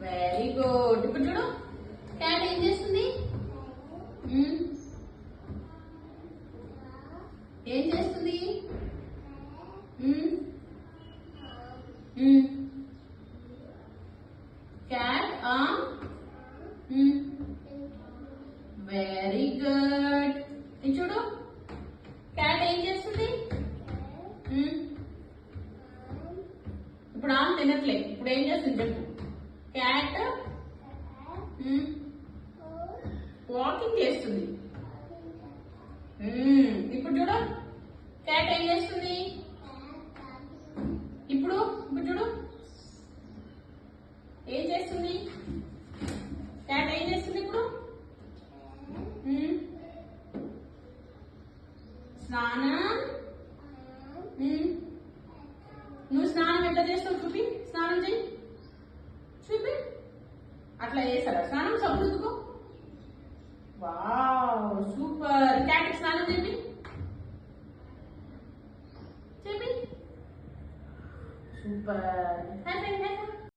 Very good. ఇప్పుడు చూడు cat ఏం చేస్తుంది? ఏం చేస్తుంది? Cat very good. ఇది చూడు క్యాట్ ఏం చేస్తుంది? ఇప్పుడు ఆమె తినట్లే. ఇప్పుడు ఏం చేస్తుంది చెప్పు? క్యాట్ వాకింగ్ చేస్తుంది. ఇప్పుడు చూడు క్యాట్ ఏం చేస్తుంది? ఇప్పుడు చూడు ఏం చేస్తుంది? క్యాట్ ఏం చేస్తుంది ఇప్పుడు? స్నానం. నువ్వు స్నానం ఎట్లా చేస్తావు చూపి. స్నానం చెయ్యి చూపి. అట్లా చేస్తారా స్నానం? సబ్బు రుద్దుకో. Wow super. క్యాట్ స్నానం చెప్పి చెప్పి. సూపర్.